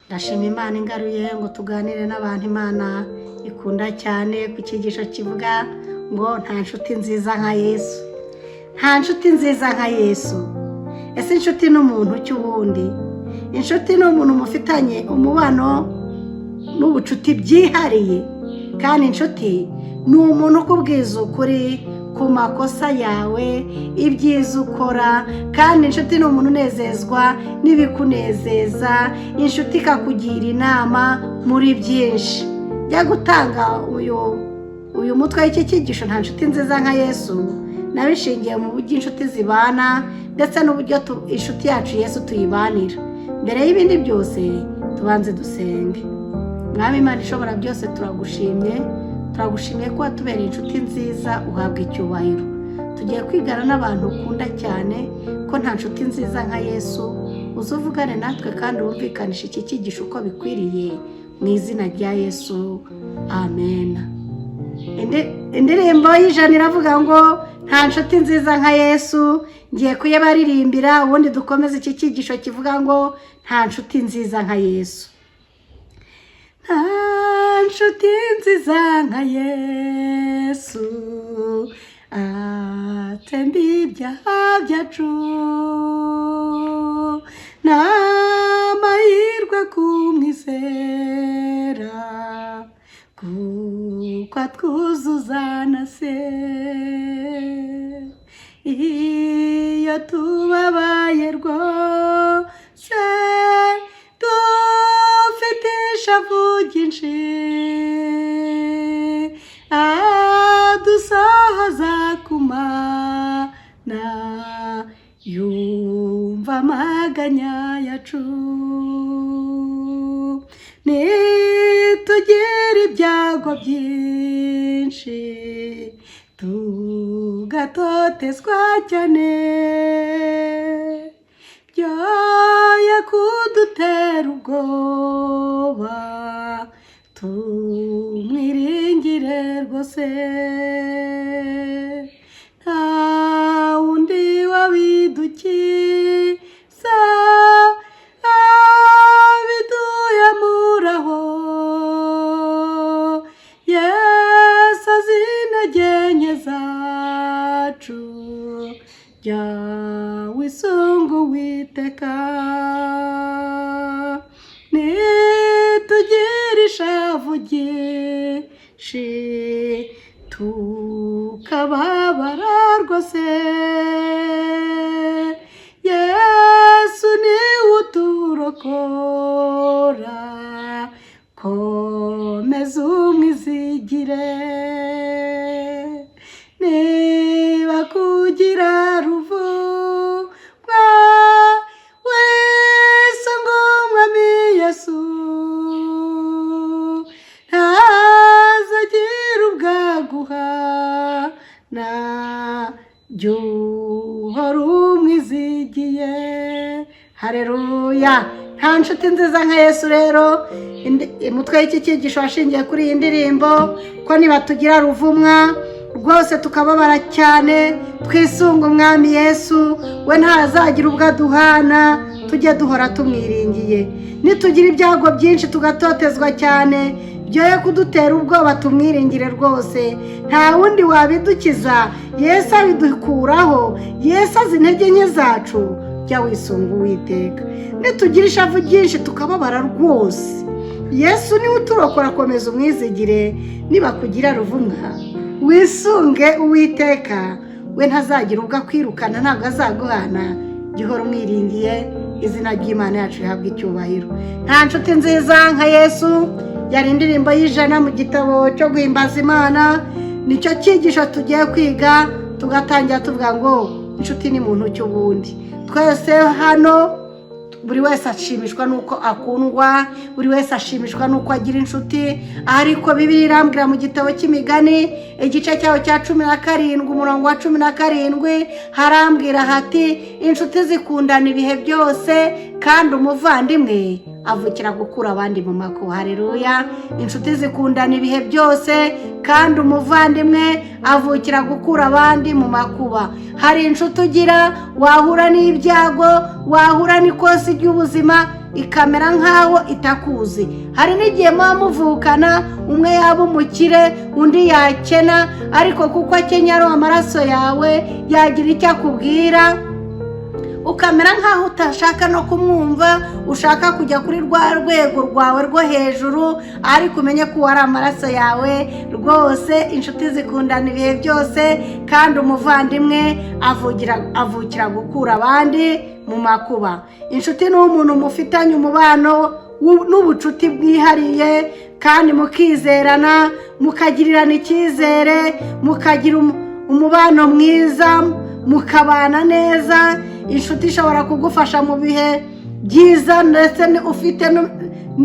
ndashima Imana ingaruye ngo tuganire n'abantu Imana ikunda cyane ku cyigisho kivuga ngo nta nshuti nziza nka Yesu. Nta nshuti nziza nka Yesu. Ese inshuti n'umuntu cy'ubundi? Inshuti ni umuntu mufitanye umubano n'ubucuti byihariye, kandi inshuti ni umuntu ukubwiza ukuri ku makosa yawe, ibyiza ukora, kandi inshuti ni umuntu unezezwa n'ibikunezeza. Inshuti ikakugira inama muri byinshi. Jya gutanga uyu mutwe w'iki cyigisho nta nshuti nziza nka Yesu, nabishingiye mu buryo inshuti zibana ndetse n'uburyo inshuti yacu Yesu tuyibanira. Mbere y'ibindi byose tubanze dusenge. Mwami Imana ishobora byose, turagushimiye ko watubereye inshuti nziza, uhabwa icyubahiro. Tugiye kwigana n'abantu ukunda cyane ko nta nshuti nziza nka Yesu. Uzuvugane natwe kandi wumvikanishe iki cyigisho uko bikwiriye, mu izina rya Yesu, amen. Indirimbo y'ijana iravuga ngo nta nshuti nziza nka Yesu. Ngiye kuyibaririmbira ubundi dukomeze iki cyigisho kivuga ngo nta nshuti nziza nka Yesu. Nta nshuti nziza nka Yesu, atemba ibyaha byacu. Nta mahirwe kumwizera, kuko atwuzuza na se. Iyo tubabaye rwose dufite ishavu ryinshi, adusohoza ku Mana, yumva amaganya yacu. Nitugira ibyago byinshi, tugatotezwa cyane, byoye kudutera ubwoba, tumwiringire rwose. Nta wundi wabidukiza, abiduhemuraho. Yesu azi intege nke zacu, jya wisunga Uwiteka. Nitugira ishavu ryinshi, tukababara rwose, Yesu niwe uturokora. Komeza umwizigire. Niba kugira ruvumwa wese ngo Umwami Yesu, ntazagira ubwaguhana, jya uhora umwizigiye. Haleluya. Nta nshuti nziza nka Yesu. Rero umutwe w'iki cyigisho washingiye kuri iyi ndirimbo ko niba tugira ruvumwa rwose tukababara cyane, twisunga Umwami Yesu, we ntazagira ubwo aduhana, tujye duhora tumwiringiye. Nitugira ibyago byinshi tugatotezwa cyane, byoye kudutera ubwoba, tumwiringire rwose. Nta wundi wabidukiza, Yesu abidukuraho. Yesu azi intege nke zacu, jya wisunga Uwiteka. Nitugira ishavu ryinshi tukababara rwose, Yesu niwe uturokora. Komeza umwizigire. Niba kugira ruvumwa wisunge Uwiteka, we ntazagira ubwo akwirukana, ntabwo azaguhana, jya uhora umwiringiye. Izina ry'Imana yacu rihabwa icyubahiro. Nta nshuti nziza nka Yesu yari indirimbo y'ijana mu gitabo cyo guhimbaza Imana. Nicyo cyigisho tugiye kwiga, tugatangira tuvuga ngo inshuti ni muntu cy'ubundi. Twese hano buri wese ashimishwa nuko akundwa, buri wese ashimishwa nuko agira inshuti. Ariko Bibiliya irambwira mu gitabo cy'Imigani igice cyaho cya 17 umurongo wa 17 harambwira hati inshuti zikundana ibihe byose, kandi umuvandimwe avukira gukura abandi mu makuba. Haleluya. Inshuti zikundana ibihe byose, kandi umuvandimwe avukira gukura abandi mu makuba. Hari inshuti ugira wahura n'ibyago, wahura n'ikosi ry'ubuzima, ikamera nk'aho itakuzi. Hari n'igihe muba muvukana, umwe yaba umukire undi yakena, ariko kuko akenye ari amaraso yawe yagira icyo akubwira, ukamera nk'aho utashaka no kumwumva, ushaka kujya kuri rwa rwego rwawe rwo hejuru, ariko umenye ko ari amaraso yawe rwose. Inshuti zikundana ibihe byose, kandi umuvandimwe avukira gukura abandi mu makuba. Inshuti ni umuntu mufitanye umubano n'ubucuti bwihariye, kandi mukizerana, mukagirirana icyizere, mukagira umubano mwiza, mukabana neza. Inshuti ishobora kugufasha mu bihe byiza, ndetse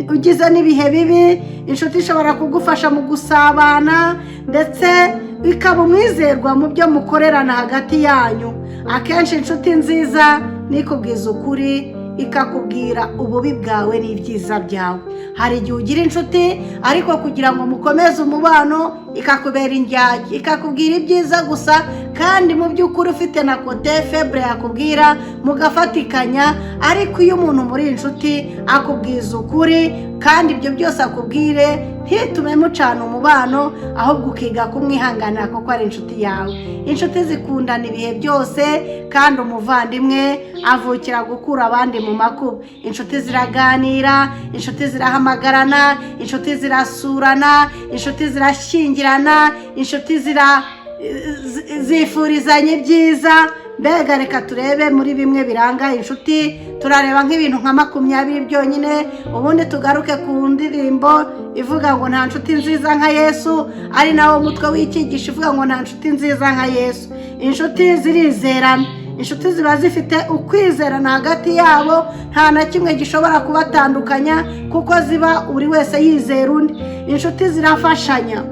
ugize n'ibihe bibi. Inshuti ishobora kugufasha mu gusabana, ndetse ikaba umwizerwa mu byo mukorerana hagati yanyu. Akenshi inshuti nziza nikubwiza ukuri, ikakubwira ububi bwawe n'ibyiza byawe. Hari igihe ugira inshuti, ariko kugira ngo mukomeze umubano ikakubera indyarya, ikakubwira ibyiza gusa, kandi mu by'ukuri ufite na kote febre yakubwira, mugafatikanya. Ariko iyo umuntu muri inshuti akubwiza ukuri, kandi ibyo byose akubwire, ntitume mucana umubano, ahubwo ukiga kumwihanganira kuko ari inshuti yawe. Inshuti zikundana ibihe byose, kandi umuvandimwe avukira gukura abandi mu makuba. Inshuti ziraganira, inshuti zirahamagarana, inshuti zirasurana, inshuti zirashyingirana, inshuti zifurizanya ibyiza. Mbega reka turebe muri bimwe biranga inshuti. Turareba nk'ibintu nka 20 byonyine, ubundi tugaruke ku ndirimbo ivuga ngo nta nshuti nziza nka Yesu, ari nawo mutwe w'ikigisha ivuga ngo nta nshuti nziza nka Yesu. Inshuti zirizerana, inshuti ziba zifite ukwizerana hagati yabo, nta na kimwe gishobora kubatandukanya, kuko ziba buri wese yizera undi. Inshuti zirafashanya,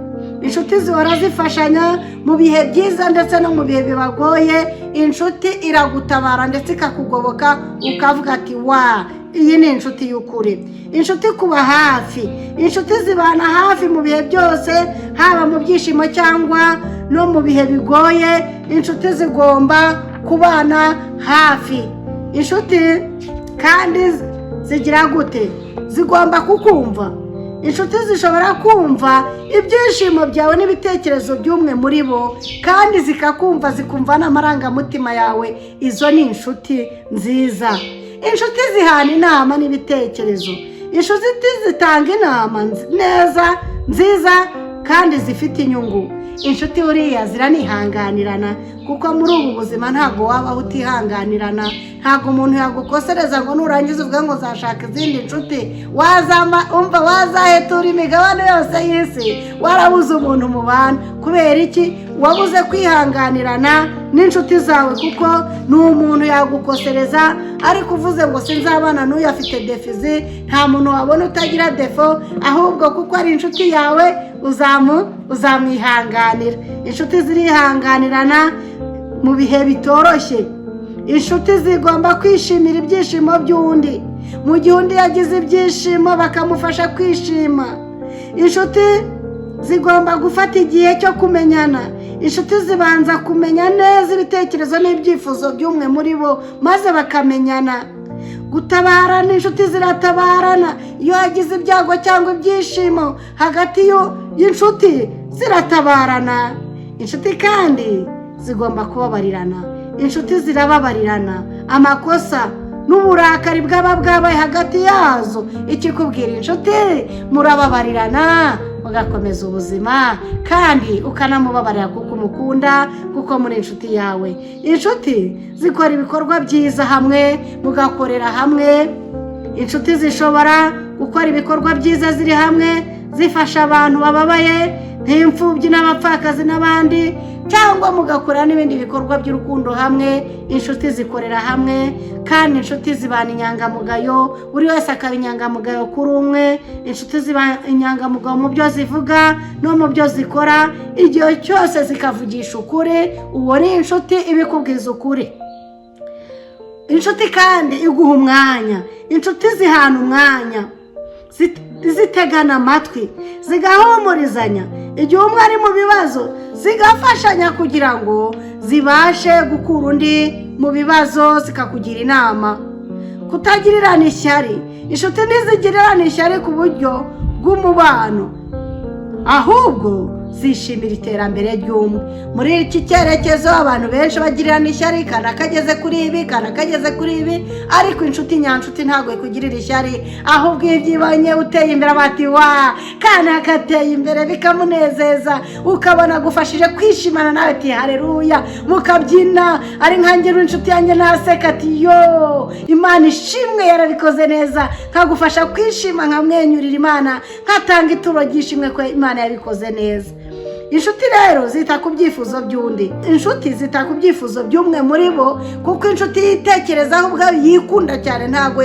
inshuti zihora zifashanya mu bihe byiza ndetse no mu bihe bibagoye. Inshuti iragutabara ndetse ikakugoboka, ukavuga ati wa, iyi ni inshuti y'ukuri. Inshuti kuba hafi, inshuti zibana hafi mu bihe byose, haba mu byishimo cyangwa no mu bihe bigoye. Inshuti zigomba kubana hafi. Inshuti kandi zigira gute? Zigomba kukumva. Inshuti zishobora kumva ibyishimo byawe n'ibitekerezo by'umwe muri bo, kandi zikakumva, zikumva n'amarangamutima yawe. Izo ni inshuti nziza. Inshuti zihana inama n'ibitekerezo. Inshuti zitanga inama nziza kandi zifite inyungu. Inshuti buriya ziranihanganirana, kuko muri ubu buzima ntabwo wabaho utihanganirana. Ntabwo umuntu yagukosereza ngo nurangiza uvuga ngo zashaka izindi nshuti, wazahetura imigabane yose y'isi, warabuze umuntu mubana. Kubera iki? Wabuze kwihanganirana n'inshuti zawe, kuko ni umuntu yagukosereza, ariko uvuze ngo sinzabana n'uyu afite defizi. Nta muntu wabona utagira defo, ahubwo kuko ari inshuti yawe uzamwihanganira. Inshuti zirihanganirana mu bihe bitoroshye. Inshuti zigomba kwishimira ibyishimo by'undi, mu gihe undi yagize ibyishimo bakamufasha kwishima. Inshuti zigomba gufata igihe cyo kumenyana. Inshuti zibanza kumenya neza ibitekerezo n'ibyifuzo by'umwe muri bo, maze bakamenyana. Gutabarana, inshuti ziratabarana. Iyo hagize ibyago cyangwa ibyishimo hagati y'inshuti, ziratabarana. Inshuti kandi zigomba kubabarirana. Inshuti zirababarirana amakosa n'uburakari bwaba bwabaye hagati yazo. Ikikubwira inshuti, murababarirana, mugakomeza ubuzima, kandi ukanamubabarira kuko umukunda, kuko muri inshuti yawe. Inshuti zikora ibikorwa byiza hamwe, mugakorera hamwe. Inshuti zishobora gukora ibikorwa byiza ziri hamwe, zifasha abantu bababaye nk'imfubyi n'abapfakazi n'abandi, cyangwa mugakora n'ibindi bikorwa by'urukundo hamwe. Inshuti zikorera hamwe, kandi inshuti zibana inyangamugayo, buri wese akaba inyangamugayo kuri umwe. Inshuti ziba inyangamugayo mu byo zivuga no mu byo zikora, igihe cyose zikavugisha ukuri. Uwo ni inshuti ibikubwiza ukuri. Inshuti kandi iguha umwanya. Inshuti zihana umwanya, zitegana amatwi, zigahumurizanya. Igihe umwe ari mu bibazo, zigafashanya kugira ngo zibashe gukura undi mu bibazo, zikakugira inama. kutagirirana ishyari. Inshuti ntizigirirana ishyari ku buryo bw'umubano, ahubwo zishimira iterambere ry'umwe. Muri iki cyerekezo abantu benshi bagirirana ishyari, kana kageze kuri ibi, kana kageze kuri ibi, ariko inshuti nyanshuti ntabwo ikugirira ishyari, ahubwo iyo ubyibonye uteye imbere bati wa kana kateye imbere bikamunezeza, ukabona gufashije kwishimana nawe ati haleluya, mukabyina ari nkangira inshuti yanjye naseka ati yo Imana ishimwe yarabikoze neza, nkagufasha kwishima nkamwenyurira Imana, nkatanga ituro ry'ishimwe ko Imana yabikoze neza. Inshuti rero zita ku byifuzo by'undi. Inshuti zita ku byifuzo by'umwe muri bo, kuko inshuti yitekerezaho ubwayo yikunda cyane, ntago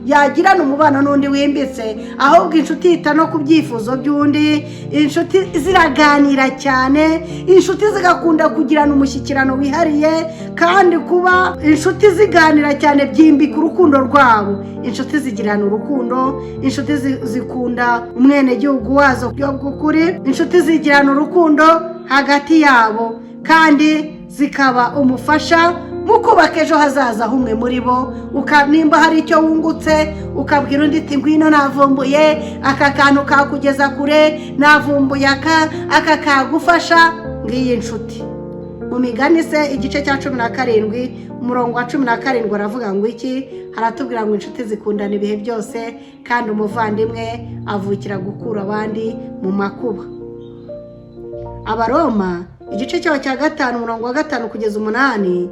yagirana umubano n'undi wimbitse, ahubwo inshuti yita no ku byifuzo by'undi. Inshuti ziraganira cyane, inshuti zigakunda kugirana umushyikirano wihariye, kandi kuba inshuti ziganira cyane byimbika urukundo rwabo. Inshuti zigirana urukundo, inshuti zikunda umwenegihugu wazo by'ukuri, inshuti zigirana urukundo hagati yabo, kandi zikaba umufasha mu kubaka ejo hazaza humwe muri bo. Nimba hari icyo wungutse ukabwira undi ati ngwino navumbuye aka kantu kakugeza kure, navumbuye aka kagufasha, ngiyi inshuti. Mu Migani se igice cya 17 umurongo wa 17 aravuga ngo iki? Haratubwira ngo inshuti zikundana ibihe byose, kandi umuvandimwe avukira gukura abandi mu makuba. Abaroma igice cyaho cya 5 umurongo wa 5 kugeza 8,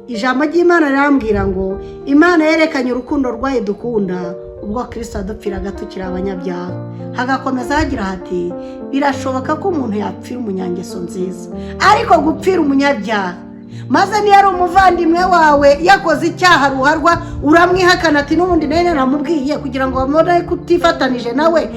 ijambo ry'Imana rirambwira ngo Imana yerekanye urukundo rwayo dukunda ubwo Kristo adupfiraga tukiri abanyabyaha. Hagakomeza hagira hati birashoboka ko umuntu yapfira umunyangeso nziza, ariko gupfira umunyabyaha. Maze niyo ari umuvandimwe wawe yakoze icyaha ruharwa, uramwihakana ati n'ubundi nene naramubwiye kugira ngo bamone kutifatanije nawe.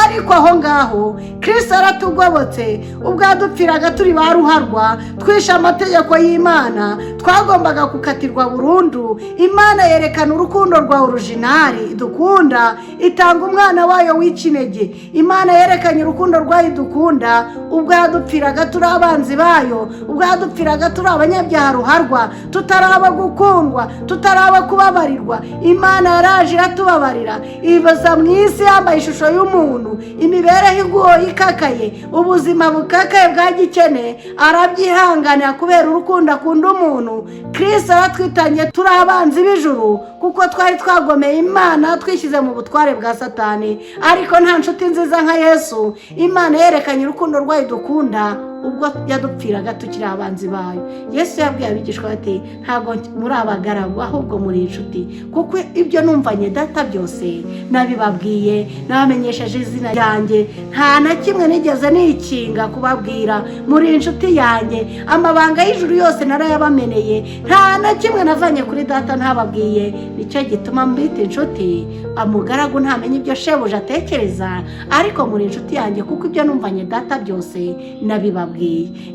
Ariko aho ngaho Kristo aratugobotse, ubwo adupfiraga turi ba ruharwa, twishe amategeko y'Imana, twagombaga gukatirwa burundu. Imana yerekana urukundo rwa originali dukunda, itanga umwana wayo w'ikinege. Imana yerekanye urukundo rwayo dukunda ubwo adupfiraga turi abanzi bayo, ubwo adupfiraga turi abanyabyaha ruharwa, tutaraba gukundwa, tutaraba kubabarirwa. Imana yaraje iratubabarira, ibaza mu isi yambaye ishusho y'umuntu, imibereho igoye ikakaye, ubuzima bukakaye bwa gikene, arabyihanganira kubera urukundo akunda umuntu. Kristo aratwitanye turi abanzi b'ijuru, kuko twari twagomeye Imana, twishyize mu butware bwa Satani. Ariko nta nshuti nziza nka Yesu. Imana yerekanye urukundo rwayo dukunda ubwo yadupfiraga tukiri abanzi bayo. Yesu yabwiye abigishwa ati ntago muri abagaragu, ahubwo muri inshuti, kuko ibyo numvanye data byose nabibabwiye, nabamenyesheje izina ryanjye, nta na kimwe nigeze nikinga kubabwira. Muri inshuti yanjye, amabanga y'ijuru yose narayabameneye, nta na kimwe navanye kuri data ntababwiye. Nicyo gituma mbita inshuti. Amugaragu ntamenye ibyo shebuja atekereza, ariko muri inshuti yanjye kuko ibyo numvanye data byose nabibabwiye.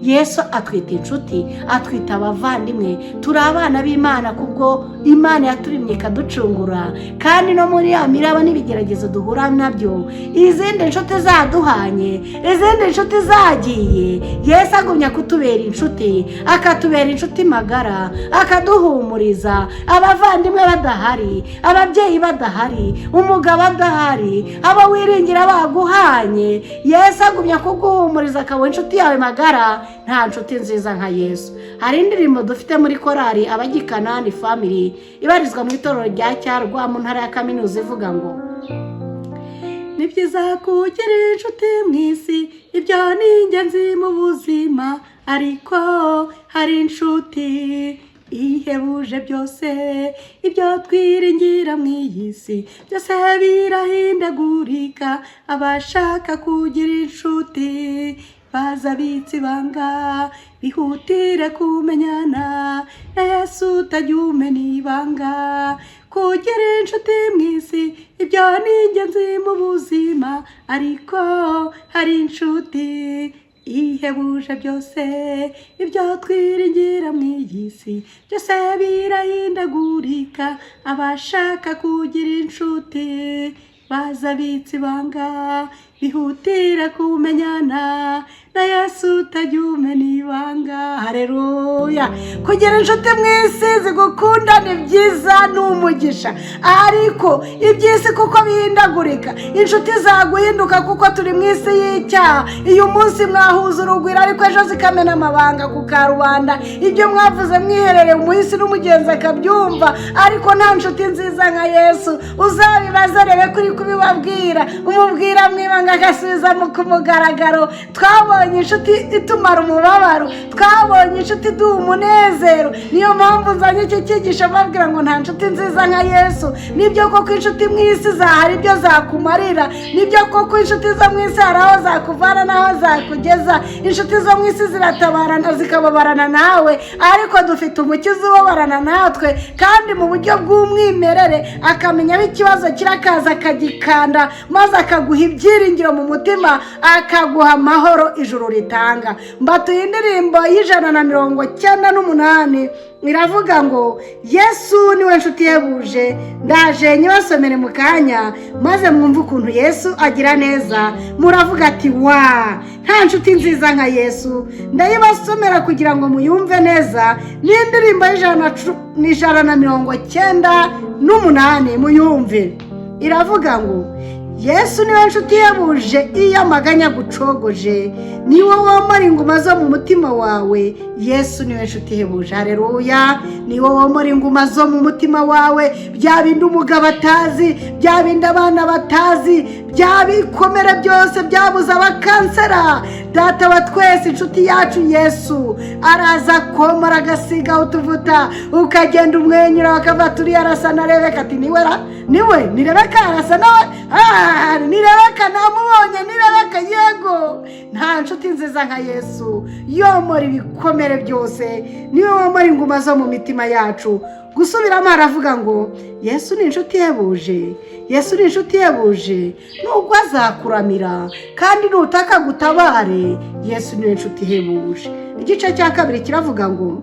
Yesu atwita inshuti, atwita abavandimwe, turi abana b'Imana kubwo Imana yaturimye ikaducungura. Kandi no muri ya miraba n'ibigeragezo duhura nabyo, izindi inshuti zaduhanye, izindi inshuti zagiye, Yesu agumya kutubera inshuti, akatubera inshuti magara, akaduhumuriza. Abavandimwe badahari, ababyeyi badahari, umugabo adahari, abo wiringira baguhanye, Yesu agumya kuguhumuriza akaba inshuti yawe magara. Nta nshuti nziza nka Yesu. Hari indirimbo dufite muri korali Abagikanani family ibarizwa mu itorero rya Cyarwa mu ntara ya Kaminuza ivuga ngo ni byiza kugira inshuti mu isi, ibyo ni ingenzi mu buzima, ariko hari inshuti ihebuje byose. Ibyo twiringira mu iyi si byose birahindagurika, abashaka kugira inshuti bazabitse ibanga, bihutire kumenyana na Yesu utajya umena ibanga. Kugira inshuti mu isi ibyo ni ingenzi mu buzima, ariko hari inshuti ihebuje byose. Ibyo twiringira mu iyi si byose birahindagurika, abashaka kugira inshuti bazabitse ibanga. bihutire kumenyana na Yesu utajya umena ibanga. Haleluya. Kugira inshuti mu isi zigukunda ni byiza, ni umugisha, ariko iby'isi kuko bihindagurika, inshuti zaguhinduka kuko turi mu isi y'icyaha. Iyo umunsi mwahuza urugwiro ariko ejo zikamena amabanga ku karubanda, ibyo mwavuze mwiherereye umuhisi n'umugenzi akabyumva, ariko nta nshuti nziza nka Yesu. Uzabibaze rebe kuri kubibabwira, umubwira mwibanga agasubiza ku mugaragaro. Twabonye inshuti itumara umubabaro, twabonye inshuti iduha umunezero. Niyo mpamvu nzanye iki cyigisho mbabwira ngo nta nshuti nziza nka Yesu. Nibyo koko inshuti mu isi zahari ibyo zakumarira, nibyo koko inshuti zo mu isi hari aho zakuvana n'aho zakugeza. Inshuti zo mu isi ziratabarana zikababarana nawe, ariko dufite umukiza ubabarana natwe kandi mu buryo bw'umwimerere, akamenya aho ikibazo kirakaza akagikanda, maze akaguha ibyiringiro mu mutima, akaguha amahoro ijuru ritanga. Mbatuye indirimbo y'198 iravuga ngo Yesu niwe nshuti yebuje. Ndaje nyibasomere mu kanya maze mwumve ukuntu Yesu agira neza. Muravuga ati wa nta nshuti nziza nka Yesu. Ndayibasomera kugira ngo muyumve neza. Ni indirimbo y'198 muyumve. Iravuga ngo Yesu niwe nshuti yebuje iyo amaganya gucogoje, niwe womora inguma zo mu mutima wawe. Yesu niwe nshuti yebuje. Haleluya. Niwe womora inguma zo mu mutima wawe, bya bindi umugabo atazi, bya bindi abana batazi, bya bikomere byose byabuze abakansera. Data wa twese, inshuti yacu Yesu araza komora agasiga utuvuta, ukagenda umwenyura bakava turi arasa na Rebeka. Ati niwe ni Rebeka arasa nawe. Ni Rebeka namubonye, ni Rebeka. Yego, nta nshuti nziza nka Yesu yomora ibikomere byose, niwe womora inguma zo mu mitima yacu. Gusubiramo aravuga ngo Yesu ni inshuti yebuje. Yesu ni inshuti yebuje, nubwo azakuramira kandi nutaka gutabare. Yesu ni inshuti yebuje. Igice cya kabiri kiravuga ngo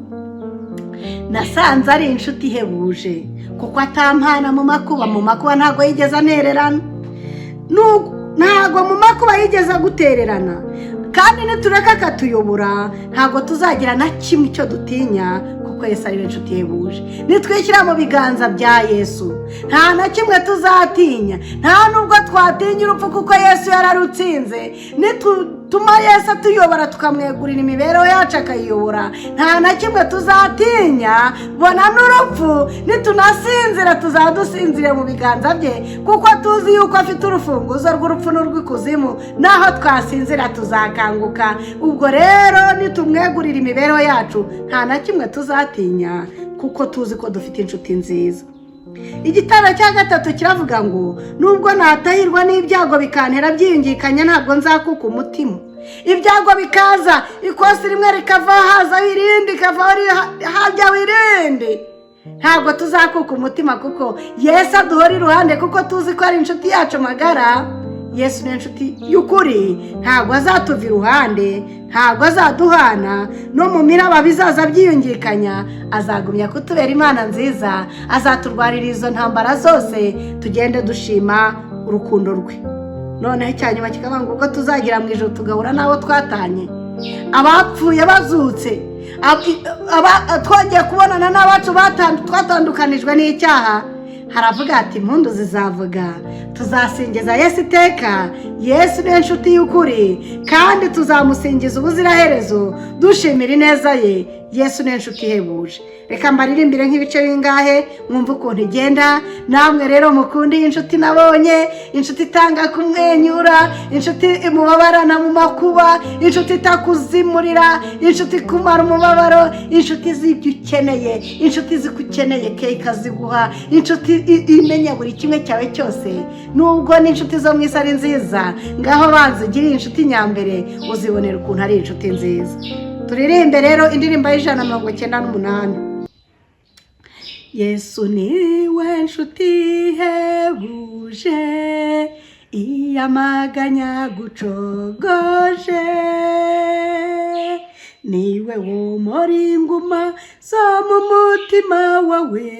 nasanze ari inshuti ihebuje kuko atampana mu makuba ntago yigeze anererana. Ntago mu makuba yigeze gutererana, kandi nitureka akatuyobora ntago tuzagira na kimwe cyo dutinya, kuko Yesu ari inshuti yebuje. Nitwishyira mu biganza bya Yesu nta na kimwe tuzatinya, nta nubwo twatinya urupfu kuko Yesu yararutsinze. Nituma Yesu atuyobora tukamwegurira imibereho yacu akayiyobora, nta na kimwe tuzatinya. Bona n'urupfu nitunasinzira tuzadusinzire mu biganza bye, kuko tuzi yuko afite urufunguzo rw'urupfu n'urw'ikuzimu, naho twasinzira tuzakanguka. Ubwo rero nitumwegurira imibereho yacu nta na kimwe tuzatinya, kuko tuzi ko dufite inshuti nziza. Igitabo cya gatatu kiravuga ngo nubwo natahirwa n'ibyago bikantera byiyungikanya, ntabwo nzakuka umutima. Ibyago bikaza, ikosi rimwe rikava haza wirindi, kava hajya wirindi, ntabwo tuzakuka umutima, kuko Yesu aduhora iruhande, kuko tuzi ko ari inshuti yacu magara. Yesu ni inshuti y'ukuri, ntabwo azatuva iruhande, ntabwo azaduhana. No mu miraba bizaza byiyungikanya azagumya kutubera Imana nziza, azaturwarira izo ntambara zose, tugende dushima urukundo rwe. Noneho icyanyuma kikavuga ngo ubwo tuzagira mu ijuru tugahura n'abo twatanye, abapfuye bazutse, twongeye kubonana n'abacu twatandukanijwe n'icyaha. Haravuga ati impundu zizavuga, tuzasingiza Yesu iteka. Yesu ni inshuti y'ukuri, kandi tuzamusingiza ubuziraherezo dushimira ineza ye. Yesu ni inshuti ihebuje. Reka mbaririmbire nk'ibice bingahe mwumva ukuntu igenda. Namwe rero mukundi inshuti nabonye, inshuti itanga kumwenyura, inshuti imubabarana mu makuba, inshuti itakuzimurira, inshuti kumara umubabaro, inshuti z'ibyo ukeneye, inshuti zikukeneye ke ikaziguha, inshuti imenya buri kimwe cyawe cyose. Nubwo n'inshuti zo mu isi ari nziza, ngaho banzigiriye inshuti nyambere uzibonera ukuntu ari inshuti nziza. Turirimbe rero indirimbo y'198. Yesu niwe nshuti ihebuje, iyo amaganya gucogoje, niwe womora inguma zo mu mutima wawe.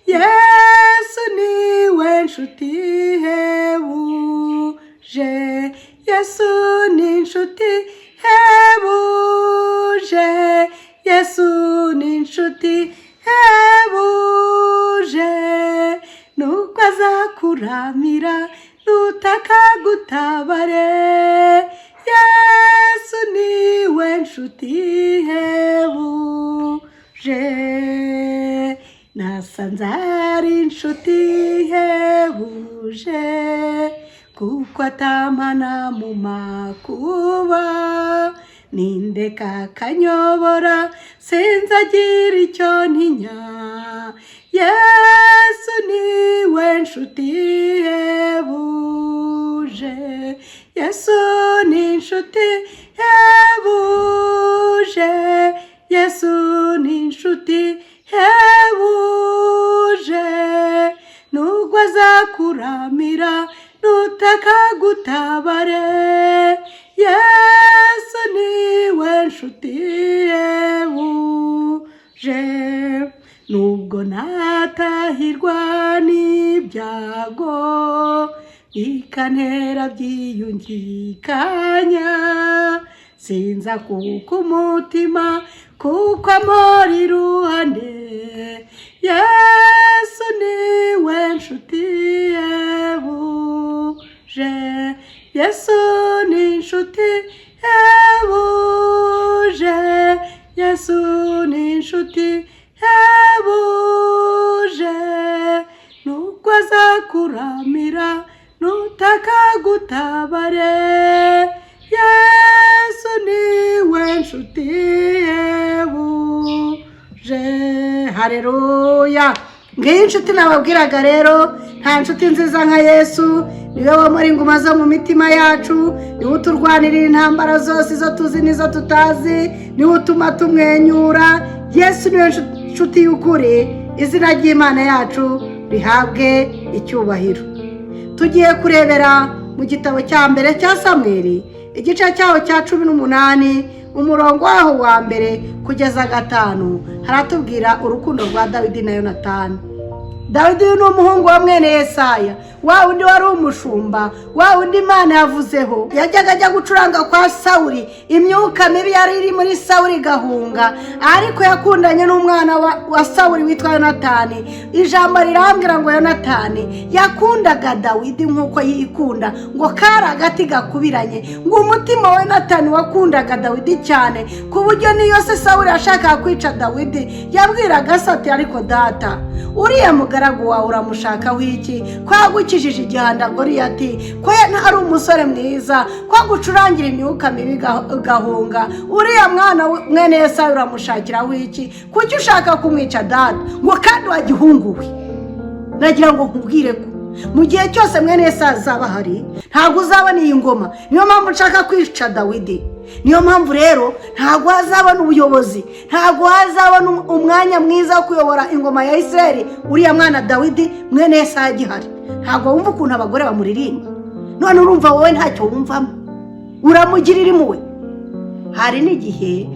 Yesu niwe nshuti ihebuje. Yesu ni inshuti ihebuje, Yesu ni inshuti ihebuje, nuko azakuramira nutakagutabare, Yesu niwe inshuti ihebuje, nasanze ari inshuti ihebuje, kuko atampana mu makuba, nindeka akanyobora sinzagira icyo ntinya, Yesu niwe inshuti ihebuje, Yesu ni inshuti ihebuje, Yesu ni inshuti ihebuje, nubwo azakuramira nutakagutabare, Yesu niwe inshuti ihebuje, nubwo natahirwa n'ibyago bikantera byiyungikanya, sinza kuko umutima kuko amuri iruhande, Yesu niwe inshuti ihebuje, Yesu ni inshuti ihebuje, Yesu ni inshuti ihebuje, nuko azakuramira nutakagutabare, Yesu niwe inshuti ihebuje. Haleluya. Ngiyi inshuti nababwiraga rero, nta nshuti nziza nka Yesu, niwe wamara inguma zo mu mitima yacu, niwe uturwanirira intambara zose, izo tuzi n'izo tutazi, niwe utuma tumwenyura. Yesu niwe nshuti y'ukuri, izina ry'Imana yacu rihabwe icyubahiro. Tugiye kurebera mu gitabo cya mbere cya Samweli, igice cyaho cya 18, umurongo waho wa mbere kugeza 5, haratubwira urukundo rwa Dawidi na Yonatani. Dawidi ni umuhungu wa mwene Yesaya, wa undi wari umushumba, wa undi Imana yavuzeho. Yajyaga ajya gucuranga kwa Sawuli, imyuka mibi yari iri muri Sawuli gahunga, ariko yakundanye n'umwana wa Sawuli witwa Yonatani. Ijambo rirambwira ngo Yonatani yakundaga Dawidi nk'uko yikunda, ngo kari agati gakubiranye, ngo umutima wa Yonatani wakundaga Dawidi cyane, ku buryo niyo se Sawuli ashaka kwica Dawidi yabwiraga se ati, ariko data, uriya mugaragu wawe uramushaka wiki? Kwagukijije igihanda Goliyati, ko ari umusore mwiza, kwagucurangira imyuka mibi gahunga, uriya mwana mwene Yesaya uramushakira wiki? Kuki ushaka kumwica data? Ngo kandi wagihunguwe. Nagira ngo nkubwire ko mu gihe cyose mwene Yesaya azaba hari, ntabwo uzabona iyi ngoma. Niyo mpamvu nshaka kwica Dawidi. Niyo mpamvu rero ntabwo hazabona ubuyobozi, ntabwo hazabona umwanya mwiza wo kuyobora ingoma ya Isirayeli uriya mwana Dawidi mwene Yesaya agihari. Ntabwo wumva ukuntu abagore bamuririmba, none urumva wowe ntacyo wumvamo, uramugirira impuhwe. Hari n'igihe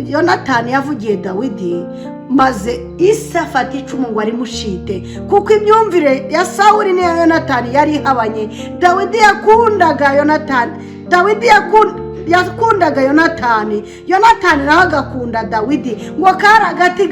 Yonatani yavugiye Dawidi, maze Isa afata icumu ngo arimushite, kuko imyumvire ya Sawuli n'iya Yonatani yari ihabanye. Dawidi yakundaga Yonatani, Dawidi yakundaga Yonatani, Yonatani nawe agakunda Dawidi, ngo kari agati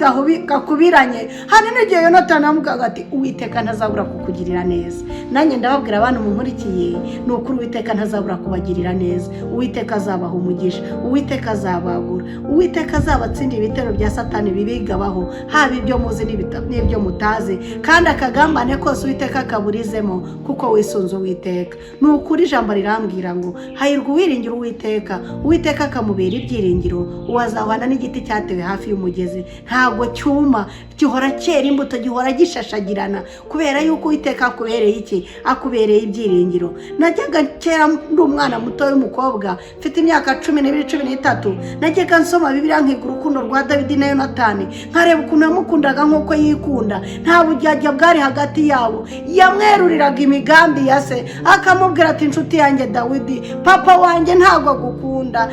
gakubiranye. Hari n'igihe Yonatani amugaga ati, Uwiteka ntazabura kukugirira neza. Nanjye ndababwira abantu munkurikiye, ni ukuri Uwiteka ntazabura kubagirira neza. Uwiteka azabaha umugisha, Uwiteka azabagura, Uwiteka azabatsindira ibitero bya Satani bibigabaho, haba ibyo muzi n'ibyo mutazi, kandi akagambane kose Uwiteka akaburizemo, kuko wisunze Uwiteka. Ni ukuri ijambo rirambwira ngo hahirwa uwiringira Uwiteka, Uwiteka akamubera ibyiringiro. Uwazahwana n'igiti cyatewe hafi y'umugezi, ntabwo cyuma, gihora cyera imbuto, gihora gishashagirana, kubera yuko Uwiteka akubereye iki? Akubereye ibyiringiro. Najyaga kera ndi umwana muto w'umukobwa, mfite imyaka 12-13, najyaga nsoma Bibiliya nkiga urukundo rwa Dawidi na Yonatani, nkareba ukuntu yamukundaga nk'uko yikunda. Nta bujyajya bwari hagati yabo, yamweruriraga imigambi ya se, akamubwira ati, inshuti yanjye Dawidi, papa wanjye ntabwo agukunda,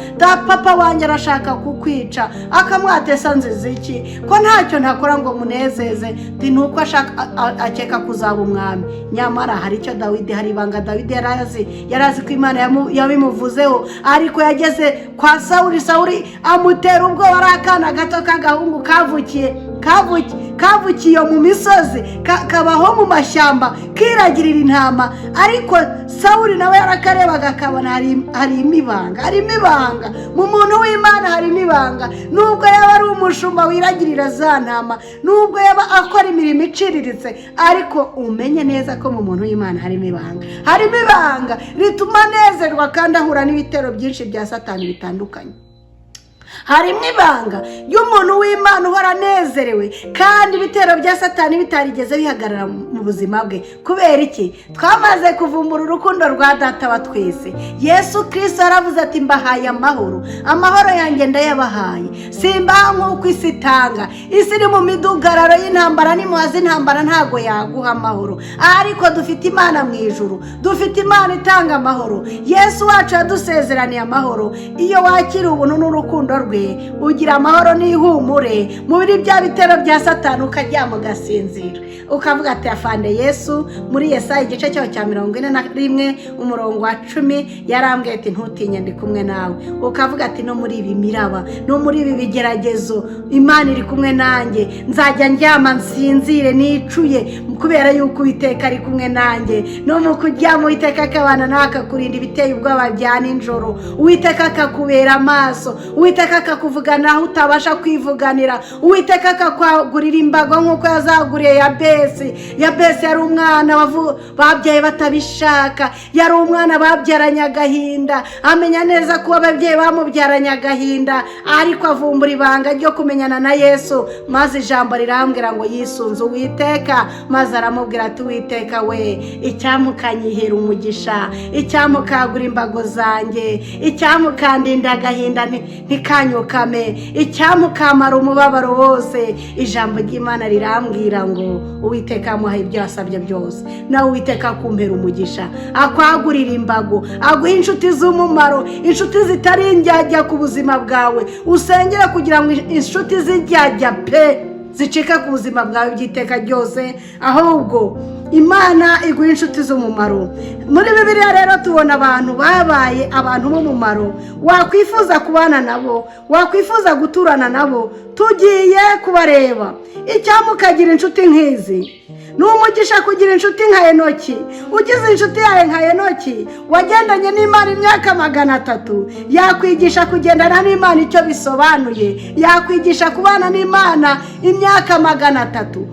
papa wanjye arashaka kukwica, akamwatesa nziza iki ko ntacyo ntakora ngo munezeze, nuko akeka kuzaba umwami. Nyamara hari icyo Dawidi, hari ibanga Dawidi yarazi ko Imana yabimuvuzeho, ariko yageze kwa Sawuli amutera ubwoba, ari akana gato k'agahungu kavukiye mu misozi, kabaho mu mashyamba kiragirira intama, ariko Sawuli nawe yarakarebaga akabona harimo ibanga mu muntu w'Imana, harimo ibanga. Nubwo yaba ari umushumba wiragirira za ntama, nubwo yaba akora imirimo iciriritse, ariko umenye neza ko mu muntu w'Imana harimo ibanga rituma anezerwa kandi ahura n'ibitero byinshi bya Satani bitandukanye. Harimo ibanga y'umuntu w'Imana uhora anezerewe kandi ibitero bya Satani bitarigeze bihagarara mu buzima bwe. Kubera iki? Twamaze kuvumbura urukundo rwa Data wa twese. Yesu Kristo yaravuze ati mbahaye amahoro yanjye ndayabahaye, simbaha nk'uko isi itanga. Isi iri mu midugararo y'intambara, nimuhaze intambara ntago yaguha amahoro, ariko dufite Imana mu ijuru, dufite Imana itanga amahoro. Yesu wacu yadusezeraniye amahoro. Iyo wakira ubuntu n'urukundo rwe, ugira amahoro n'ihumure mu biri bya bitero bya Satani, ukaryama ugasinzira, ukavuga ati afande Yesu. Muri Yesaya igice cyaho cya 41 umurongo wa 10 yarambwiye ati ntutinye ndi kumwe nawe. Ukavuga ati no muri ibi miraba, no muri ibi bigeragezo, Imana iri kumwe nanjye, nzajya ndyama nsinzire nicuye kubera yuko Uwiteka ari kumwe nanjye. No mu kuryama Uwiteka akabana nawe, akakurinda ibiteye ubwoba bya nijoro, Uwiteka akakubera amaso, Uwiteka akakuvugana aho utabasha kwivuganira, Uwiteka akakwagurira imbago nk'uko yazaguriye Yabesi yari umwana babyaye batabishaka, yari umwana babyaranye agahinda, amenya neza ko ababyeyi bamubyaranye agahinda, ariko avumbura ibanga ryo kumenyana na Yesu, maze ijambo rirambwira ngo yisunze Uwiteka, maze aramubwira ati Uwiteka we, icyamukanyihera umugisha, icyamukagura imbago zanjye, icyamukandinda agahinda ntikanyukame, icyamukamara umubabaro wose. Ijambo ry'Imana rirambwira ngo Uwiteka amuhaye ibyo yasabye byose, nawe Uwiteka akumpera umugisha, akwagurira imbago, aguha inshuti z'umumaro, inshuti zitari indyarya ku buzima bwawe. Usengera kugira ngo inshuti z'indyarya pe zicika ku buzima bwawe by'iteka ryose, ahubwo Imana iguha inshuti z'umumaro. Muri Bibiliya rero tubona abantu babaye abantu b'umumaro, wakwifuza kubana nabo, wakwifuza guturana nabo. Tugiye kubareba icyamukagira inshuti nk'izi. Numugisha kugira inshuti nka Enoki. Ugize inshuti yawe nka Enoki, wagendanye n'Imana imyaka 300, yakwigisha kugendana n'Imana icyo bisobanuye, yakwigisha kubana n'Imana imyaka 300.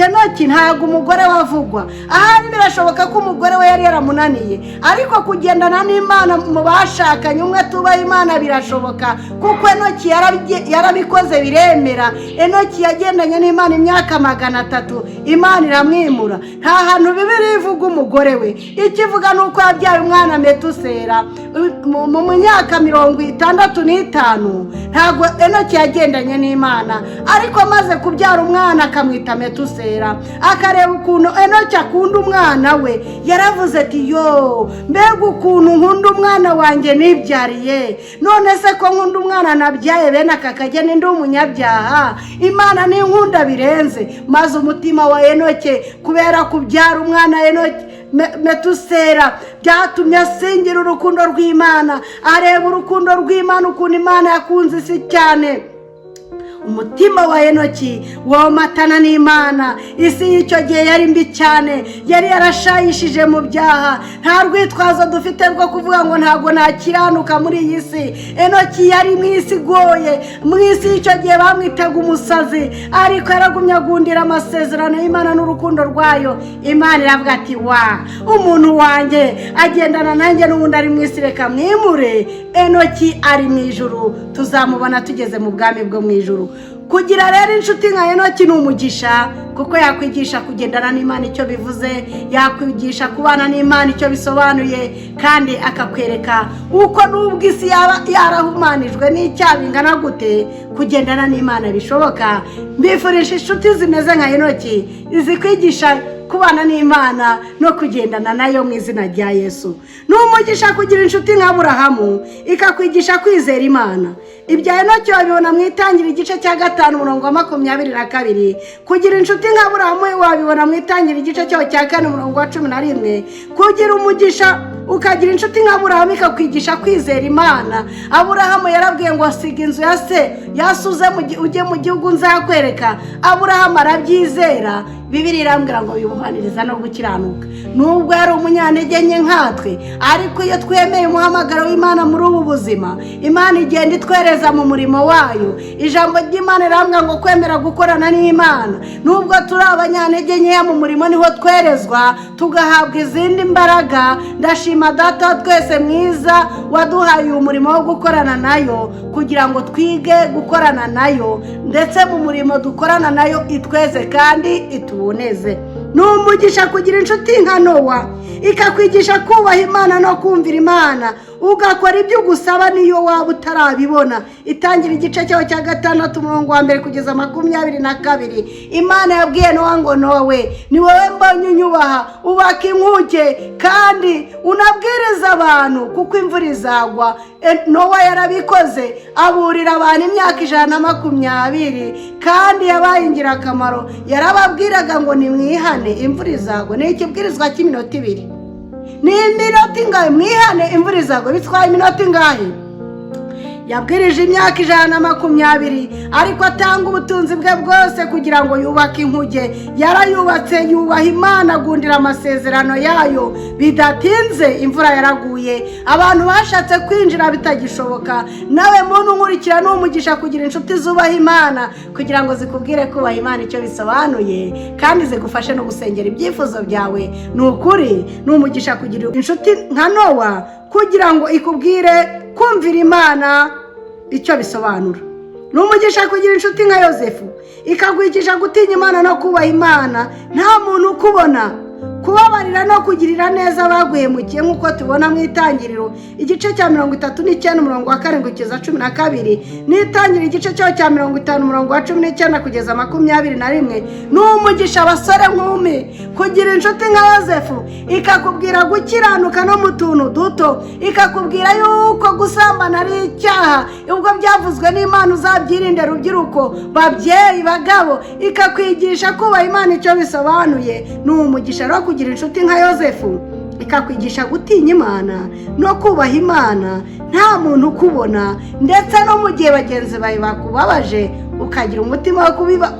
Enoki ntago umugore wavugwa, ahari birashoboka ko umugore we yari yaramunaniye, ariko kugendana n'Imana mu bashakanye umwe tubaha Imana birashoboka, kuko Enoki yarabikoze biremera. Enoki yagendanye n'Imana imyaka 300, Imana iramwimura. Nta hantu Bibiliya ivuga umugore we, ikivuga nuko yabyaye umwana Metusela mu myaka 65. Ntago Enoki yagendanye n'Imana, ariko amaze kubyara umwana akamwita Metusela, akareba ukuntu Enoki akunda umwana we, yaravuze ati yo, mbega ukuntu nkunda umwana wanjye nibyariye, none se ko nkunda umwana nabyaye bene aka kageni ndi umunyabyaha, Imana ni nkunda birenze. Maze umutima wa Enoki kubera kubyara umwana Enoki Metusela byatumye asingira urukundo rw'Imana, areba urukundo rw'Imana, ukuntu Imana yakunze isi cyane. Umutima wa Enoki womatana n'Imana. Isi y'icyo gihe yari mbi cyane, yari yarashayishije mu byaha. Nta rwitwazo dufite rwo kuvuga ngo ntago nakiranuka muri iyi si. Enoki yari mu isi igoye, mu isi y'icyo gihe bamwitaga umusazi, ariko yaragumye agundira amasezerano y'Imana n'urukundo rwayo. Imana iravuga ati wa, umuntu wanjye agendana nanjye n'ubundi ari mu isi, reka mwimure. Enoki ari mu ijuru, tuzamubona tugeze mu bwami bwo mu ijuru. Kugira rero inshuti nka Enoki ni umugisha, kuko yakwigisha kugendana n'Imana icyo bivuze, yakwigisha kubana n'Imana icyo bisobanuye, kandi akakwereka uko nubwo isi yaba yarahumanijwe n'icyaha bingana gute, kugendana n'Imana bishoboka. Mbifurije inshuti zimeze nka Enoki, izikwigisha kubana n'Imana no kugendana nayo mu izina rya Yesu. N'umugisha kugira inshuti nka Aburahamu ikakwigisha kwizera Imana. Ibya Henoki wabibona mu Itangira igice cya 5 umurongo wa 22. Kugira inshuti nka Aburahamu wabibona mu Itangira igice cya 4 umurongo wa 11. Kugira umugisha ukagira inshuti nka Aburahamu ikakwigisha kwizera Imana. Aburahamu yarabwiye ngo asiga inzu ya se yasuze ujye mu gihugu nzakwereka. Aburahamu arabyizera. Bibiliya irambwira ngo yubuhaniriza no gukiranuka. Nubwo yari umunyantege nke nkatwe, ariko iyo twemeye umuhamagaro w'Imana muri ubu buzima, Imana igenda itwereza mu murimo wayo. Ijambo ry'Imana irambwira ngo kwemera gukorana n'Imana. Nubwo turi abanyantege nke mu murimo niho twerezwa tugahabwa izindi mbaraga. Ndashima Data twese mwiza waduhaye umurimo wo gukorana nayo kugira ngo twige gukorana nayo, ndetse mu murimo dukorana nayo itweze kandi ituboneze. N'umugisha kugira inshuti nka Nowa ikakwigisha kubaha Imana no kumvira Imana, ugakora ibyo ugusaba niyo waba utarabibona. Itangira igice cyaho cya 6 umurongo wa 1 kugeza 22. Imana yabwiye Nowa ngo Nowe ni wowe mbonye unyubaha, ubaka inkuge kandi unabwiriza abantu kuko imvura izagwa. Nowa yarabikoze, aburira abantu imyaka 120 kandi yabaye ingirakamaro. Yarababwiraga ngo nimwihane imvura izagwa. Ni ikibwirizwa cy'iminota 2. Ni iminota ingahe? Mwihane imvura izagwa. Bitwaye iminota ingahe? Yabwirije imyaka 120, ariko atanga ubutunzi bwe bwose kugira ngo yubake inkuge. Yarayubatse, yubaha Imana, agundira amasezerano yayo. Bidatinze imvura yaraguye, abantu bashatse kwinjira bitagishoboka. Nawe muntu nkurikira n'umugisha kugira inshuti zubaha Imana kugira ngo zikubwire kubaha Imana icyo bisobanuye kandi zigufashe no gusengera ibyifuzo byawe. Nukuri n'umugisha kugira inshuti nka Nowa kugira ngo ikubwire kumvira Imana icyo bisobanura. N'umugisha kugira inshuti nka Yosefu ikagwigisha gutinya Imana no kubaha Imana nta muntu ukubona, kubabarira no kugirira neza baguhemukiye nk'uko tubona mu Itangiriro igice cya 39 umurongo wa 7 kugeza 12, n'Itangiriro igice cya 50 umurongo wa 19 kugeza 21. N'umugisha abasore nk'umi kugira inshuti nka Yosefu ikakubwira gukiranuka no mu tuntu duto, ikakubwira yuko gusambana ari icyaha, ubwo byavuzwe n'Imana uzabyirinde rubyiruko, babyeyi, bagabo. Ikakwigisha kubaha Imana icyo bisobanuye. N'umugisha ro kugira inshuti nka Yosefu ikakwigisha gutinya Imana no kubaha Imana nta muntu ukubona, ndetse no mu gihe bagenzi bawe bakubabaje ukagira umutima wo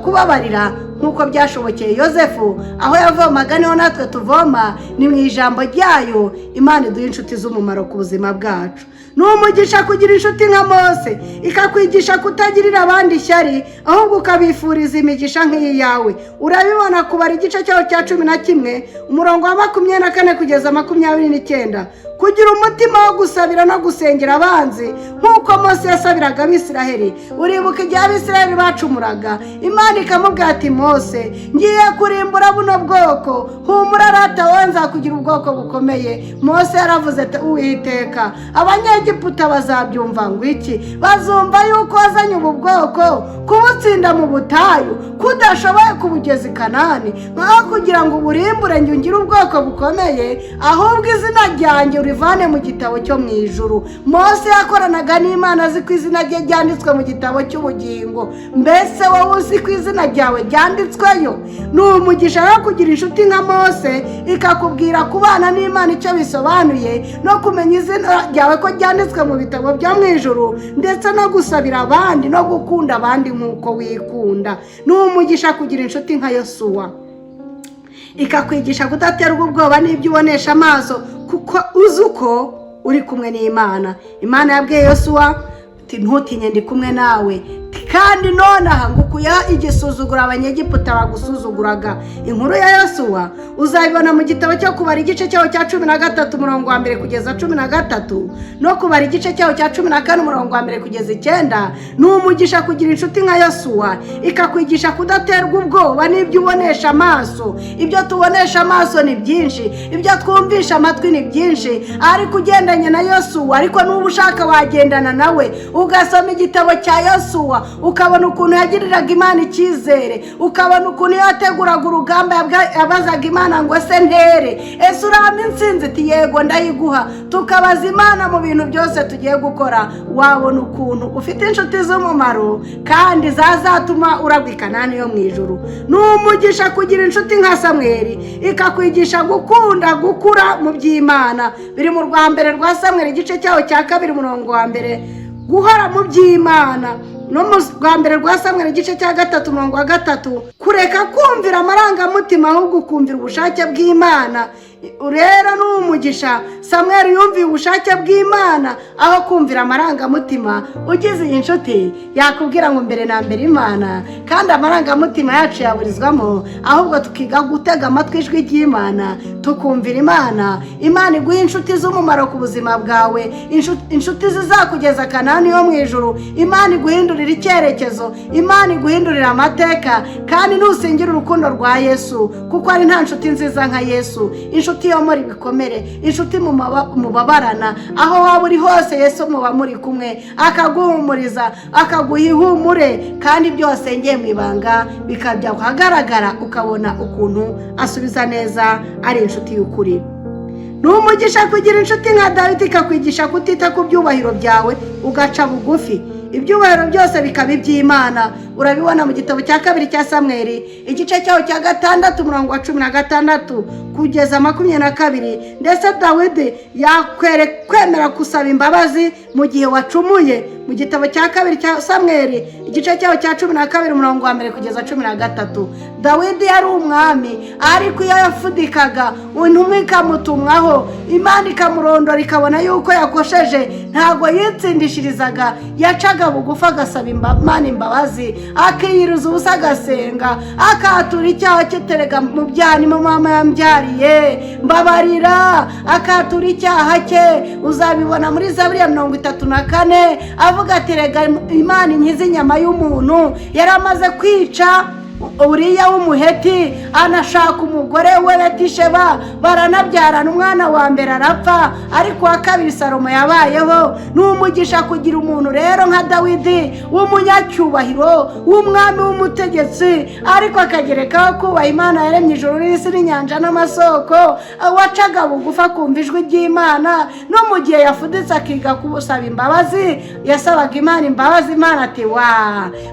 kubabarira nk'uko byashobokeye Yosefu aho yavomaga niho natwe tuvoma. Ni mu ijambo ryayo Imana iduha inshuti z'umumaro ku buzima bwacu. N'umugisha kugira inshuti nka Mose ikakwigisha kutagirira abandi ishyari, ahubwo ukabifuriza imigisha nk'iyi yawe. Urabibona kubara igice cyaho cya 11 umurongo wa 24 kugeza 29. Kugira umutima wo gusabira no gusengera abanzi nk'uko Mose yasabiraga Abisiraheli. Uribuka igihe Abisiraheli bacumuraga, Imana ikamubwira ati Mose, ngiye kurimbura buno bwoko, humura rata wanza kugira ubwoko bukomeye. Mose yaravuze ati Uwiteka, Abanyegiputa bazabyumva ngo iki? Bazumva yuko wazanye ubu bwoko kubutsinda mu butayu, kudashoboye kubugeza i Kanani, nkaho kugira ngo uburimbure njye ungire ubwoko bukomeye, ahubwo izina ryanjye urivane mu gitabo cyo mu ijuru. Mose yakoranaga n'Imana azi ko izina rye ryanditswe mu gitabo cy'ubugingo. Mbese wowe uzi ko izina ryawe ryanditsweyo? N'umugisha wo kugira inshuti nka Mose ikakubwira kubana n'Imana icyo bisobanuye no kumenya izina ryawe ko ryanditswe mu bitabo byo mu ijuru, ndetse no gusabira abandi no gukunda abandi nk'uko wikunda. N'umugisha kugira inshuti nka Yosuwa ikakwigisha kudaterwa ubwoba n'ibyo ubonesha amaso, kuko uzi uko uri kumwe n'Imana. Imana yabwiye Yosuwa ati ntutinye ndi kumwe nawe, kandi nonaha ngukuya igisuzugura Abanyegiputa bagusuzuguraga. Inkuru ya Yosuwa uzayibona mu gitabo cyo kubara igice cyaho cya 13 umurongo wa 1 kugeza 13, no kubara igice cyaho cya 14 umurongo wa 1 kugeza 9. N'umugisha kugira inshuti nka Yosuwa ikakwigisha kudaterwa ubwoba n'ibyo ubonesha amaso. Ibyo tubonesha amaso ni byinshi, ibyo twumvisha amatwi ni byinshi, ariko ugendanye na Yosuwa, ariko n'ubu ushaka wagendana nawe ugasoma igitabo cya Yosuwa yehova, ukabona ukuntu yagiriraga Imana icyizere, ukabona ukuntu yateguraga urugamba yabazaga Imana ngo ese ntere, ese urama intsinzi, ati yego ndayiguha. Tukabaza Imana mu bintu byose tugiye gukora, wabona ukuntu ufite inshuti z'umumaro kandi zazatuma uragwa Kanani yo mu ijuru. Ni umugisha kugira inshuti nka Samweli, ikakwigisha gukunda gukura mu by'Imana. Biri mu rwa mbere rwa Samweli igice cyaho cya 2 umurongo wa mbere, guhora mu by'Imana. No mu rwa mbere rwa Samweli igice cya 3 umurongo wa 3, kureka kumvira amarangamutima ahubwo kumvira ubushake bw'Imana. Urera n'umugisha Samweli yumviye ubushake bw'Imana aho kumvira amarangamutima. Ugize iyi nshuti yakubwira ngo mbere na mbere Imana, kandi amarangamutima yacu yaburizwamo, ahubwo tukiga gutega amatwi ijwi ry'Imana tukumvira Imana. Imana iguha inshuti z'umumaro ku buzima bwawe, inshuti zizakugeza Kanani yo mu ijuru. Imana iguhindurira icyerekezo, Imana iguhindurira amateka, kandi nusingira urukundo rwa Yesu, kuko ari nta nshuti nziza nka Yesu. Inshuti yo muri bikomere, inshuti mubabarana, aho waba uri hose Yesu muba muri kumwe, akaguhumuriza, akaguha ihumure, kandi byose ngiye mu ibanga bikajya kuhagaragara, ukabona ukuntu asubiza neza, ari inshuti y'ukuri. Ni umugisha kugira inshuti nka Dawidi, ikakwigisha kutita ku byubahiro byawe, ugaca bugufi. Ibyubahiro byose bikaba iby'Imana. Urabibona mu gitabo cya 2 cya Samweli igice cyaho cya 6 umurongo wa 16 kugeza 22. Ndetse Dawidi kwemera gusaba imbabazi mu gihe wacumuye. Mu gitabo cya 2 cya Samweli igice cyaho cya 12 umurongo wa 1 kugeza 13. Dawidi yari umwami, ariko iyo yafudikaga intumwa ikamutumwaho, Imana ikamurondora ikabona yuko yakosheje, ntago yitsindishirizaga, yacaga bugufi agasaba Imana imbabazi, akiyiruza ubusa agasenga, akatura icyaha kiterega mu byaha ni mama yambyariye, mbabarira, akatura icyaha cye. Uzabibona muri Zaburi ya 34 avuga ati rega Imana inkiza inyama y'umuntu. Yari amaze kwica Uriya w'umuheti, anashaka umugore we Betisheba, baranabyarana, umwana wa mbere arapfa, ariko wa kabiri Salomo yabayeho. Ni umugisha kugira umuntu rero nka Dawidi w'umunyacyubahiro, w'umwami w'umutegetsi, ariko akagerekaho kubaha Imana yaremye ijuru n'isi n'inyanja n'amasoko, wacaga bugufi akumva ijwi ry'Imana. No mu gihe yafuditse akiga kubusaba imbabazi, yasabaga Imana imbabazi. Imana ati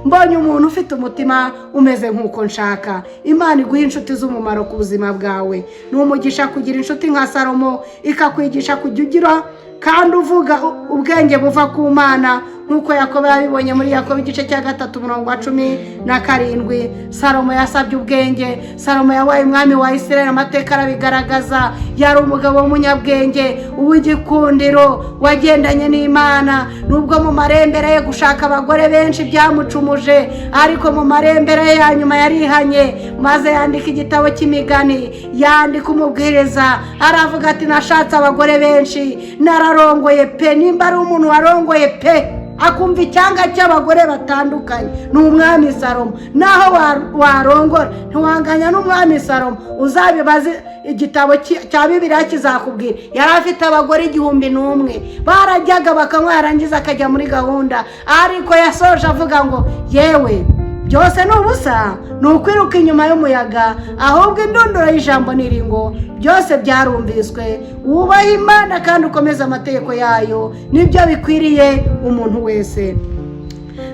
mbonye umuntu ufite umutima umeze nk'uko nshaka. Imana iguha inshuti z'umumaro ku buzima bwawe. Ni umugisha kugira inshuti nka Salomo, ikakwigisha kujya ugira kandi uvuga ubwenge buva ku Mana, nkuko Yakobo yabibonye muri Yakobo igice cya 3 umurongo wa 17. Salomo yasabye ubwenge. Salomo yabaye umwami wa Isirayeli, amateka arabigaragaza. Yari umugabo w'umunyabwenge, uw'igikundiro, wagendanye n'Imana. Nubwo mu marembere ye gushaka abagore benshi byamucumuje, ariko mu marembere ye ya nyuma yarihanye, maze yandika igitabo cy'imigani, yandika umubwiriza, aravuga ati nashatse abagore benshi, nararongoye pe. Nimba ari umuntu warongoye pe akumva icyanga cy'abagore batandukanye, ni umwami Salomo. Naho warongora ntiwanganya n'umwami Salomo. Uzabibaze igitabo cya Bibiliya kizakubwira. Yari afite abagore 1,000, barajyaga bakanywa, yarangiza akajya muri gahunda, ariko yasoje avuga ngo yewe byose ni ubusa, ni ukwiruka inyuma y'umuyaga, ahubwo indunduro y'ijambo niri ngo byose byarumviswe. Wubaha Imana kandi ukomeza amategeko yayo, nibyo bikwiriye umuntu wese.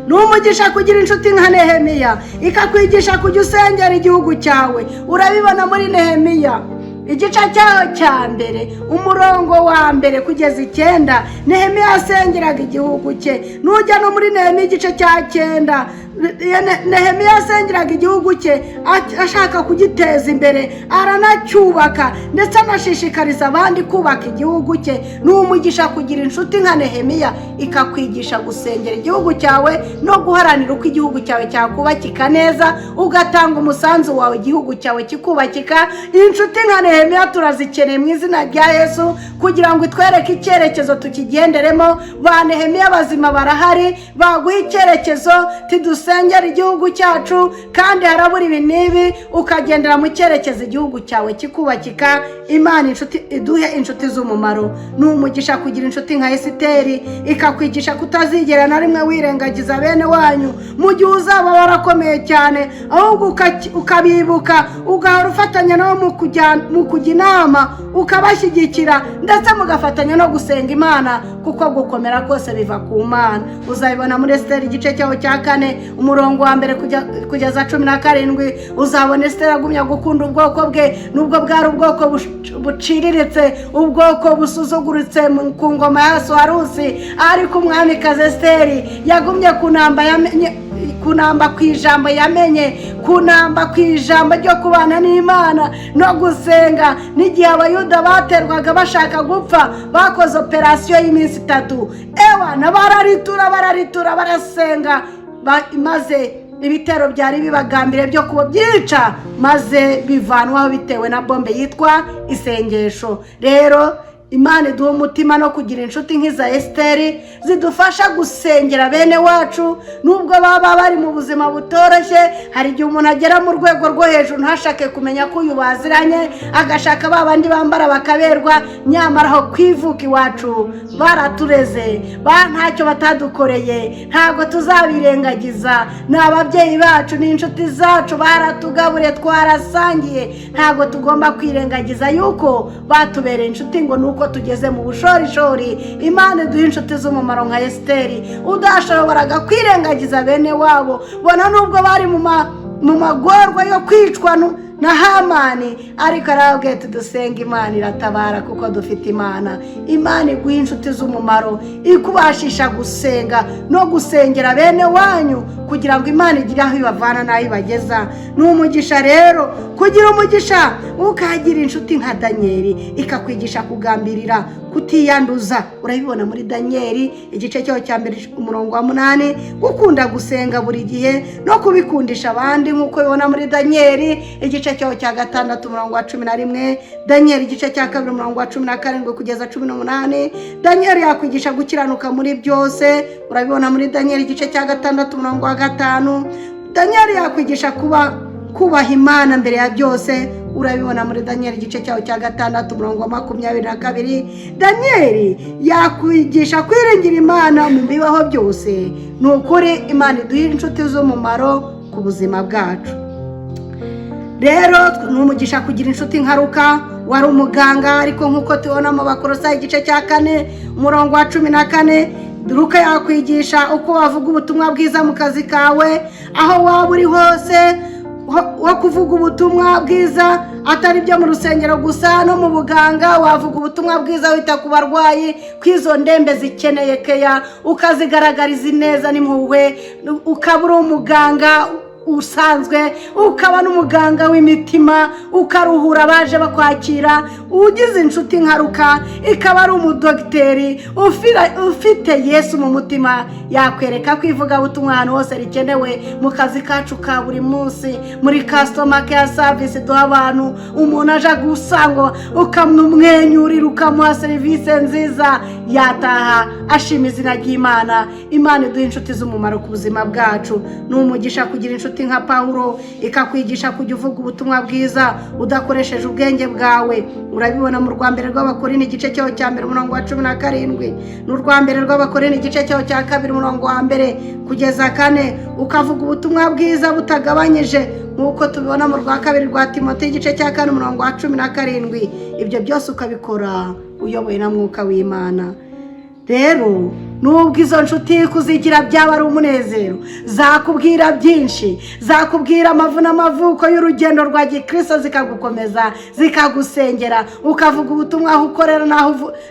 Ni umugisha kugira inshuti nka Nehemiya, ikakwigisha kujya usengera igihugu cyawe. Urabibona muri Nehemiya igice cyaho cya mbere umurongo wa 1 kugeza 9. Nehemiya asengeraga igihugu cye. Nujya no muri Nehemiya igice cya 9, Nehemiya asengeraga igihugu cye ashaka kugiteza imbere, aranacyubaka, ndetse anashishikariza abandi kubaka igihugu cye. Ni umugisha kugira inshuti nka Nehemiya, ikakwigisha gusengera igihugu cyawe no guharanira uko igihugu cyawe cyakubakika neza, ugatanga umusanzu wawe igihugu cyawe kikubakika. Inshuti nka Nehemiya turazikeneye mu izina rya Yesu, kugira ngo itwereke icyerekezo tukigenderemo. Ba Nehemiya bazima barahari, baguha icyerekezo tiduse usengera igihugu cyacu, kandi harabura ibi n'ibi, ukagendera mu cyerekezo igihugu cyawe kikubakika. Imana iduhe inshuti z'umumaro. Ni umugisha kugira inshuti nka Esiteri, ikakwigisha kutazigera na rimwe wirengagiza bene wanyu mu gihe uzaba warakomeye cyane, ahubwo ukabibuka, ugahora ufatanya nabo mu kujya inama, ukabashyigikira, ndetse mugafatanya no gusenga Imana, kuko gukomera kose biva ku Mana. Uzabibona muri Esiteri igice cyaho cya 4 umurongo wa mbere kugeza 17. Uzabona Esiteri agumya gukunda ubwoko bwe, nubwo bwari ubwoko buciriritse, ubwoko busuzuguritse ku ngoma ya Ahasuwerusi, ariko umwamikazi Esiteri yagumye kunamba ku ijambo yamenye, kunamba ku ijambo ryo kubana n'Imana no gusenga. N'igihe abayuda baterwaga bashaka gupfa, bakoze operasiyo y'iminsi 3. Ewana bararitura barasenga, maze ibitero byari bibagambire byo kubyica, maze bivanwaho bitewe na bombe yitwa isengesho. Rero Imana iduha umutima no kugira inshuti nk'iza Esiteri zidufasha gusengera bene wacu, nubwo baba bari mu buzima butoroshye. Hari igihe umuntu agera mu rwego rwo hejuru ntashake kumenya ko uyu baziranye, agashaka babandi bambara bakaberwa, nyamara aho kwivuka iwacu baratureze, ntacyo batadukoreye, ntabwo tuzabirengagiza. Ni ababyeyi bacu, ni inshuti zacu, baratugaburiye, twarasangiye. Ntabwo tugomba kwirengagiza yuko batubereye inshuti ngo nuko tugeze mu bushorishori. Imana iduha inshuti z'umumaro nka Esiteri udashoboraga kwirengagiza bene wabo. Bona nubwo bari mu magorwa yo kwicwa na Hamani, ariko arababwiye ati dusenga, Imana iratabara kuko dufite Imana. Imana iguha inshuti z'umumaro, ikubashisha gusenga no gusengera bene wanyu, kugira ngo Imana igire aho ibavana n'aho ibageza. Ni umugisha rero kugira umugisha ukagira inshuti nka Danieli, ikakwigisha kugambirira, kutiyanduza. Urabibona muri Danieli igice cyaho cya 1 umurongo wa 8, gukunda gusenga buri gihe no kubikundisha abandi, nk'uko bibona muri Danieli igice cyaho cya 6 umurongo wa 11, Danieli igice cya 2 umurongo wa 17 kugeza 18. Danieli yakwigisha gukiranuka muri byose. Urabibona muri Danieli igice cya 6 umurongo wa 5. Danieli yakwigisha kubaha Imana mbere ya byose. Urabibona muri Danieli igice cyaho cya 6 umurongo wa 22. Danieli yakwigisha kwiringira Imana mu bibaho byose. Ni ukuri Imana iduha inshuti z'umumaro ku buzima bwacu. Rero ni umugisha kugira inshuti nka Luka, wari umuganga, ariko nk'uko tubona mu Bakolosayi igice cya 4 umurongo wa 14. Luka yakwigisha uko wavuga ubutumwa bwiza mu kazi kawe, aho waba uri hose, wo kuvuga ubutumwa bwiza atari byo mu rusengero gusa, no mu buganga wavuga ubutumwa bwiza wita ku barwayi, kwizo ndembe zikeneye keya, ukazigaragariza neza n'impuhwe, ukabura umuganga usanzwe, ukaba n'umuganga w'imitima, ukaruhura abaje bakwakira. Ugize inshuti nka Luka, ikaba ari umudogiteri ufite Yesu mu mutima, yakwereka kwivuga butumwa ahantu hose rikenewe mu kazi kacu ka buri munsi. Muri customer care service duha abantu, umuntu aje gusangwa ukamumwenyurira, ukamuha serivisi nziza, yataha ashima izina ry'Imana. Imana iduha inshuti z'umumaro ku buzima bwacu. Ni umugisha kugira inshuti nka Pawulo, ikakwigisha kujya uvuga ubutumwa bwiza udakoresheje ubwenge bwawe. Urabibona mu rwa mbere rw'Abakorinto igice cyaho cya 1 umurongo wa 17, n'urwa mbere rw'Abakorinto igice cyaho cya 2 umurongo wa 1 kugeza 4. Ukavuga ubutumwa bwiza butagabanyije, nk'uko tubibona mu rwa 2 rwa Timote igice cya 4 umurongo wa 17. Ibyo byose ukabikora uyoboye na Mwuka w'Imana. Rero nubwo izo nshuti kuzigira byaba ari umunezero, zakubwira byinshi, zakubwira amavu n'amavuko y'urugendo rwa Gikristo, zikagukomeza, zikagusengera, ukavuga ubutumwa aho ukorera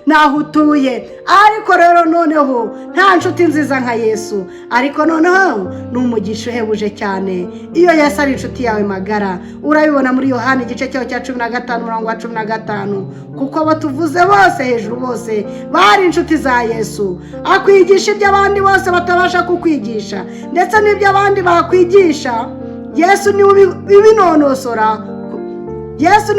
n'aho utuye. Ariko rero noneho nta nshuti nziza nka Yesu. Ariko noneho ni umugisha uhebuje cyane iyo Yesu ari inshuti yawe magara. Urabibona muri Yohana igice cyaho cya 15 umurongo wa 15, kuko batuvuze bose hejuru bose bari inshuti za Yesu. Akwigisha ibyo abandi bose batabasha kukwigisha, ndetse n'ibyo abandi bakwigisha. Yesu ni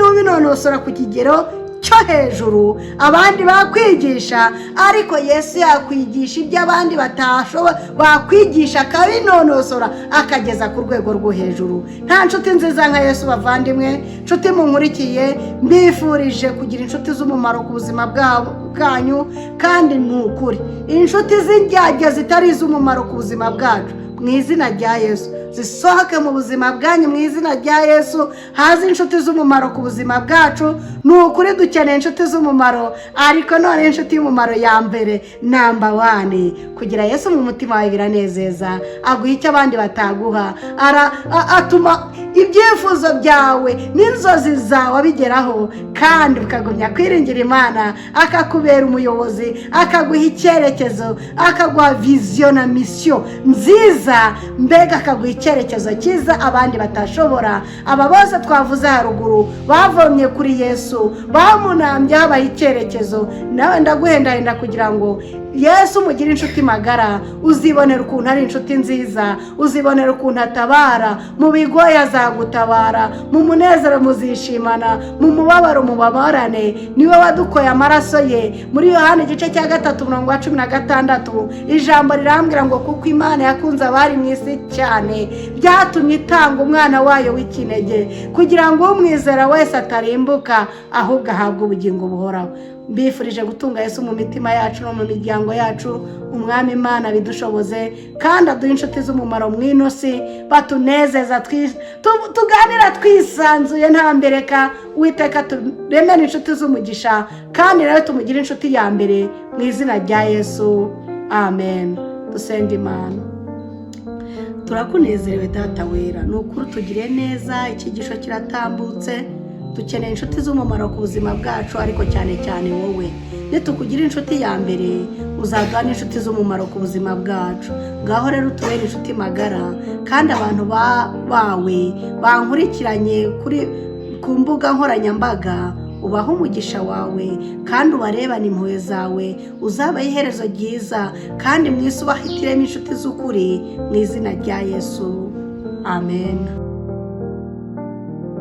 ubinonosora ku kigero cyo hejuru abandi bakwigisha, ariko Yesu yakwigisha ibyo abandi batashobora, bakwigisha akabinonosora akageza ku rwego rwo hejuru. Nta nshuti nziza nka Yesu bavandimwe. Nshuti munkurikiye, mbifurije kugira inshuti z'umumaro ku buzima bwanyu, kandi ni ukuri inshuti z'indyarya zitari iz'umumaro ku buzima bwacu, mu izina rya Yesu zisohoke mu buzima bwanyu, mu izina rya Yesu haza inshuti z'umumaro ku buzima bwacu. Ni ukuri dukeneye inshuti z'umumaro, ariko none inshuti y'umumaro ya mbere namba 1 kugira Yesu mu mutima wawe biranezeza, aguha icyo abandi bataguha, atuma ibyifuzo byawe n'inzozi zawe abigeraho, kandi ukagumya kwiringira Imana, akakubera umuyobozi, akaguha icyerekezo, akaguha vision na mission nziza, mbega akaguha icyerekezo cyiza abandi batashobora. Aba bose twavuze haruguru bavomye kuri Yesu, bamunambye habaha icyerekezo. Nawe ndaguhendahenda kugira ngo Yesu mugire inshuti magara, uzibonera ukuntu ari inshuti nziza, uzibonera ukuntu atabara, mu bigoye azagutabara, mu munezero muzishimana, mu mubabaro mubabarane. Niwe wadukoye amaraso ye. Muri Yohana igice cya 3:16 ijambo rirambwira ngo kuko Imana yakunze abari mu isi cyane byatumye itanga umwana wayo w'ikinege, kugira ngo umwizera wese atarimbuka ahubwo ahabwe ubugingo buhoraho. Mbifurije gutunga Yesu mu mitima yacu no mu miryango yacu. Umwami Imana bidushoboze, kandi aduha inshuti z'umumaro mw'inosi, batunezeza, tuganira twisanzuye nta mbereka. Uwiteka turemere inshuti z'umugisha, kandi nawe tumugire inshuti ya mbere mu izina rya Yesu, amen. Dusenga Imana. Turakunezerewe Data wera, ni ukuri tugire neza. Icyigisho kiratambutse, dukeneye inshuti z'umumaro ku buzima bwacu, ariko cyane cyane wowe. Nitukugira inshuti ya mbere, uzaduha n'inshuti z'umumaro ku buzima bwacu. Ngaho rero utubere inshuti magara, kandi abantu bawe bankurikiranye ku mbuga nkoranyambaga, ubaha umugisha wawe, kandi ubarebane impuhwe zawe, uzabaha iherezo ryiza, kandi mu isi ubahitiremo inshuti z'ukuri, mu izina rya Yesu, amen.